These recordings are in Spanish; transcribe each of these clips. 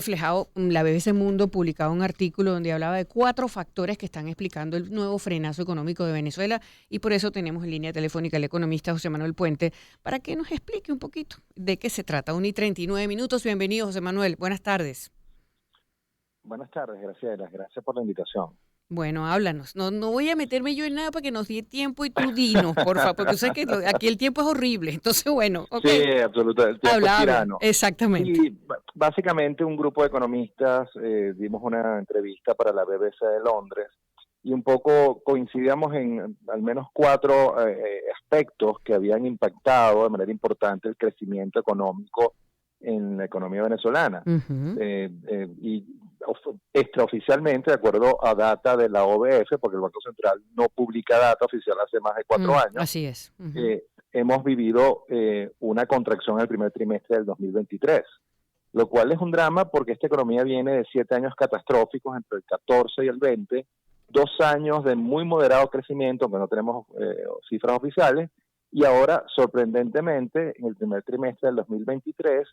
reflejado, la BBC Mundo publicaba un artículo donde hablaba de 4 factores que están explicando el nuevo frenazo económico de Venezuela y por eso tenemos en línea telefónica al economista José Manuel Puente para que nos explique un poquito de qué se trata. 1:39. Bienvenido, José Manuel. Buenas tardes. Buenas tardes, Graciela. Gracias por la invitación. Bueno, háblanos. No voy a meterme yo en nada para que nos dé tiempo y tú dinos, por favor, porque tú sabes que aquí el tiempo es horrible. Entonces, bueno, ok. Sí, absolutamente. El tiempo es Habla. tirano. Exactamente. Sí, básicamente un grupo de economistas dimos una entrevista para la BBC de Londres y un poco coincidíamos en al menos 4 aspectos que habían impactado de manera importante el crecimiento económico en la economía venezolana. Uh-huh. Y extraoficialmente, de acuerdo a data de la OBF, porque el Banco Central no publica data oficial hace más de 4 años, Así es. Uh-huh. hemos vivido una contracción en el primer trimestre del 2023, lo cual es un drama porque esta economía viene de 7 años catastróficos entre el 14 y el 20, 2 años de muy moderado crecimiento, aunque no tenemos cifras oficiales, y ahora, sorprendentemente, en el primer trimestre del 2023,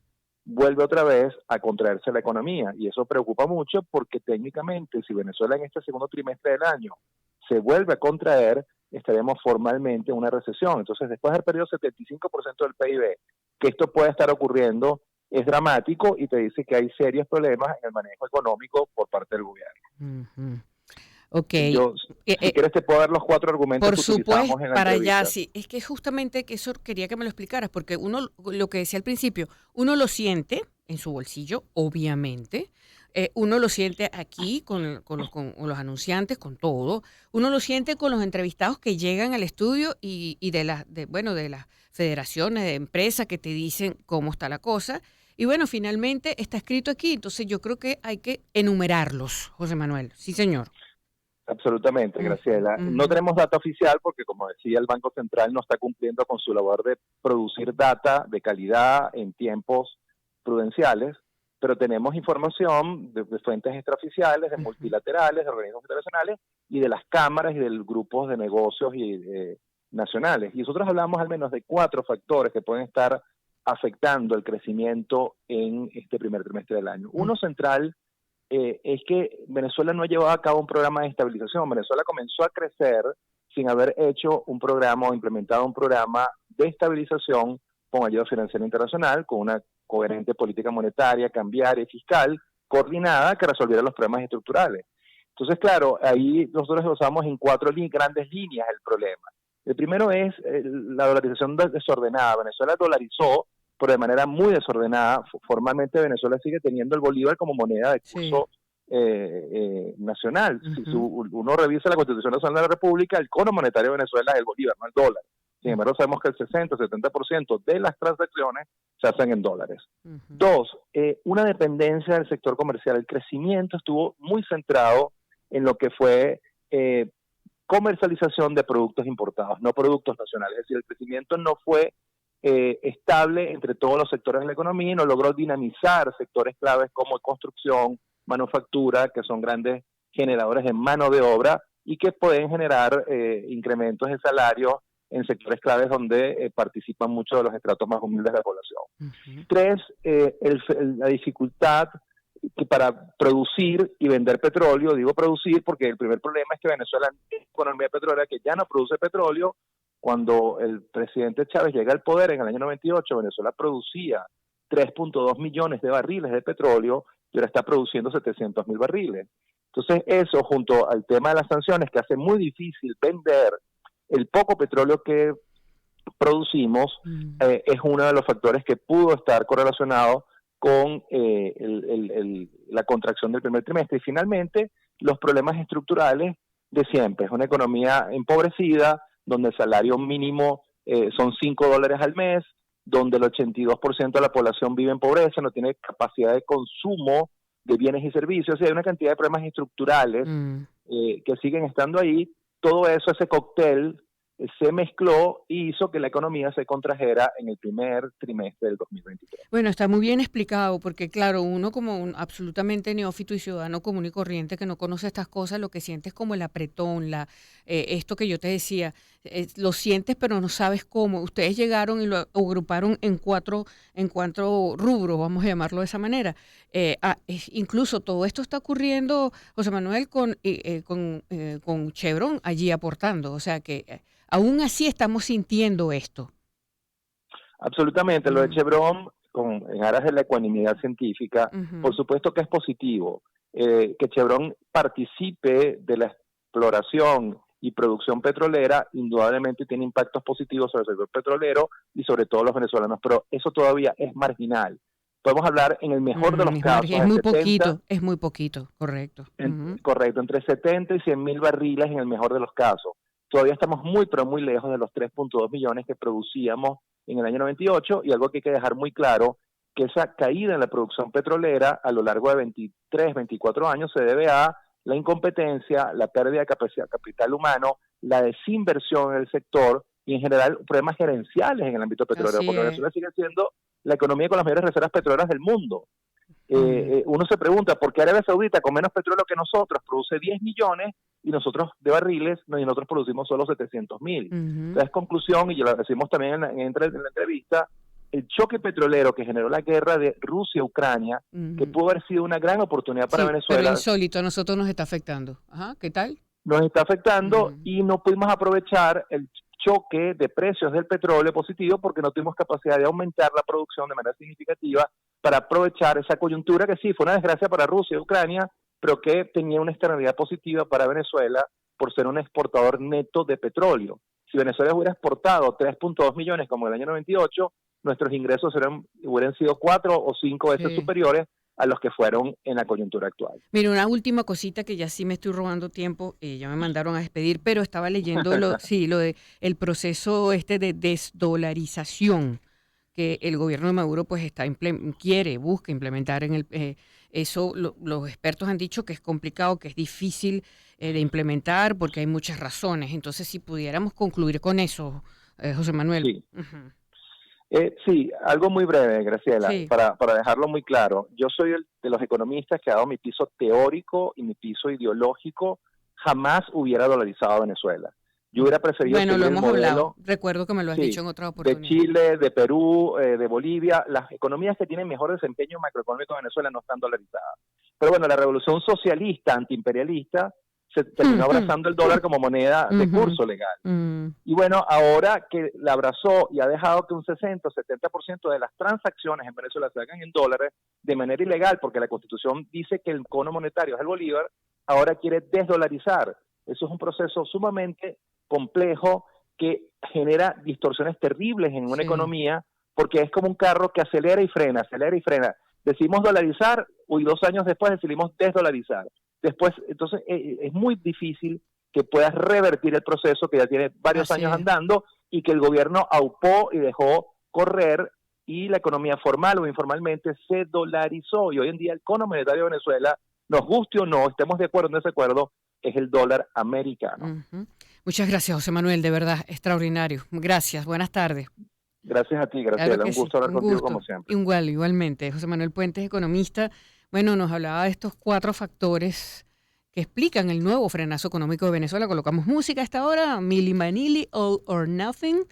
vuelve otra vez a contraerse la economía, y eso preocupa mucho porque técnicamente, si Venezuela en este segundo trimestre del año se vuelve a contraer, estaremos formalmente en una recesión. Entonces, después de haber perdido 75% del PIB, que esto puede estar ocurriendo, es dramático y te dice que hay serios problemas en el manejo económico por parte del gobierno. Uh-huh. Ok. Yo, si quieres, te puedo dar los 4 argumentos Por que supuesto, utilizamos en la para allá, entrevista. sí. Es que justamente que eso quería que me lo explicaras, porque uno, lo que decía al principio, uno lo siente en su bolsillo, obviamente. Uno lo siente aquí con los anunciantes, con todo. Uno lo siente con los entrevistados que llegan al estudio y de las federaciones de empresas que te dicen cómo está la cosa. Y bueno, finalmente está escrito aquí. Entonces yo creo que hay que enumerarlos, José Manuel. Sí, señor. Absolutamente, Uh-huh, Graciela. No uh-huh. tenemos data oficial porque, como decía, el Banco Central no está cumpliendo con su labor de producir data de calidad en tiempos prudenciales, pero tenemos información de fuentes extraoficiales, de Uh-huh. multilaterales, de organismos internacionales y de las cámaras y de grupos de negocios nacionales. Y nosotros hablamos al menos de 4 factores que pueden estar afectando el crecimiento en este primer trimestre del año. Uh-huh. Uno central es que Venezuela no ha llevado a cabo un programa de estabilización. Venezuela comenzó a crecer sin haber hecho un programa o implementado un programa de estabilización con ayuda financiera internacional, con una coherente política monetaria, cambiaria y fiscal coordinada que resolviera los problemas estructurales. Entonces, claro, ahí nosotros usamos en 4 grandes líneas el problema. El primero es la dolarización desordenada. Venezuela dolarizó, pero de manera muy desordenada. Formalmente Venezuela sigue teniendo el bolívar como moneda de Sí. curso nacional. Si Uh-huh. uno revisa la Constitución Nacional de la República, el cono monetario de Venezuela es el bolívar, no el dólar. Sin embargo, sabemos que el 60-70% de las transacciones se hacen en dólares. Uh-huh. 2, una dependencia del sector comercial. El crecimiento estuvo muy centrado en lo que fue comercialización de productos importados, no productos nacionales. Es decir, el crecimiento no fue estable entre todos los sectores de la economía y no logró dinamizar sectores claves como construcción, manufactura, que son grandes generadores de mano de obra y que pueden generar incrementos de salario en sectores claves donde participan muchos de los estratos más humildes de la población. Uh-huh. 3, la dificultad que para producir y vender petróleo, digo producir porque el primer problema es que Venezuela es una economía petrolera que ya no produce petróleo. Cuando el presidente Chávez llega al poder en el año 98, Venezuela producía 3.2 millones de barriles de petróleo y ahora está produciendo 700.000 barriles. Entonces eso, junto al tema de las sanciones, que hace muy difícil vender el poco petróleo que producimos, es uno de los factores que pudo estar correlacionado con la contracción del primer trimestre. Y finalmente, los problemas estructurales de siempre. Es una economía empobrecida, donde el salario mínimo son $5 al mes, donde el 82% de la población vive en pobreza, no tiene capacidad de consumo de bienes y servicios, y hay una cantidad de problemas estructurales que siguen estando ahí. Todo eso, ese cóctel, se mezcló y hizo que la economía se contrajera en el primer trimestre del 2023. Bueno, está muy bien explicado, porque claro, uno como un absolutamente neófito y ciudadano común y corriente que no conoce estas cosas, lo que sientes como el apretón, esto que yo te decía, lo sientes pero no sabes cómo. Ustedes llegaron y lo agruparon en cuatro rubros, vamos a llamarlo de esa manera. Incluso todo esto está ocurriendo, José Manuel, con Chevron allí aportando, o sea que aún así estamos sintiendo esto. Absolutamente, lo de Mm, Chevron, en aras de la ecuanimidad científica, por ujú. supuesto que es positivo. Que Chevron participe de la exploración y producción petrolera, indudablemente tiene impactos positivos sobre el sector petrolero y sobre todo los venezolanos, pero eso todavía es marginal. Podemos hablar en el mejor de los casos de 70, Es muy poquito, correcto. Ujú. correcto, entre 70 y 100 mil barriles en el mejor de los casos. Todavía estamos muy, pero muy lejos de los 3.2 millones que producíamos en el año 98, y algo que hay que dejar muy claro, que esa caída en la producción petrolera a lo largo de 23, 24 años se debe a la incompetencia, la pérdida de capital humano, la desinversión en el sector y en general problemas gerenciales en el ámbito petrolero, Así porque es. Venezuela sigue siendo la economía con las mayores reservas petroleras del mundo. Mm, Uno se pregunta por qué Arabia Saudita, con menos petróleo que nosotros, produce 10 millones y nosotros de barriles, y nosotros producimos solo 700.000. ujú, Entonces, conclusión, y lo decimos también en la entrevista, el choque petrolero que generó la guerra de Rusia-Ucrania, que ujú. pudo haber sido una gran oportunidad para Sí, pero Venezuela, insólito, a nosotros nos está afectando. Ajá, ¿qué tal? nos está afectando Mm, y no pudimos aprovechar el choque de precios del petróleo positivo porque no tuvimos capacidad de aumentar la producción de manera significativa para aprovechar esa coyuntura que sí fue una desgracia para Rusia y Ucrania, pero que tenía una externalidad positiva para Venezuela por ser un exportador neto de petróleo. Si Venezuela hubiera exportado 3.2 millones como en el año 98, nuestros ingresos hubieran sido 4 o 5 veces sí. superiores a los que fueron en la coyuntura actual. Mira, una última cosita que ya sí me estoy robando tiempo, ya me mandaron a despedir, pero estaba leyendo lo de el proceso este de desdolarización que el gobierno de Maduro pues busca implementar eso. Los expertos han dicho que es complicado, que es difícil de implementar porque hay muchas razones. Entonces, si pudiéramos concluir con eso, José Manuel. Sí. Ujú. Sí, algo muy breve, Graciela, Sí. para dejarlo muy claro. Yo soy de los economistas que ha dado mi piso teórico y mi piso ideológico. Jamás hubiera dolarizado a Venezuela. Yo hubiera preferido Bueno, lo seguir el hemos hablado. modelo, Recuerdo que me lo has dicho sí, en otra de oportunidad. Chile, de Perú, de Bolivia. Las economías que tienen mejor desempeño macroeconómico de Venezuela no están dolarizadas. Pero bueno, la revolución socialista, antiimperialista, se terminó abrazando el dólar como moneda de Ujú, curso legal. mm, Y bueno, ahora que la abrazó y ha dejado que un 60 o 70% de las transacciones en Venezuela se hagan en dólares de manera ilegal, porque la Constitución dice que el cono monetario es el bolívar, ahora quiere desdolarizar. Eso es un proceso sumamente complejo que genera distorsiones terribles en una sí, economía, porque es como un carro que acelera y frena, acelera y frena. Decimos dolarizar y 2 años después decidimos desdolarizar. Después, entonces, es muy difícil que puedas revertir el proceso que ya tiene varios así años es. andando y que el gobierno aupó y dejó correr, y la economía formal o informalmente se dolarizó, y hoy en día el cono monetario de Venezuela, nos guste o no, estemos de acuerdo en desacuerdo, es el dólar americano. Ujú. Muchas gracias, José Manuel, de verdad, extraordinario. Gracias, buenas tardes. Gracias a ti, Claro Graciela, que un sí, gusto hablar un contigo como gusto. siempre. Igualmente. José Manuel Puentes, economista, bueno, nos hablaba de estos cuatro factores que explican el nuevo frenazo económico de Venezuela. Colocamos música a esta hora, Milli Vanilli, All or Nothing.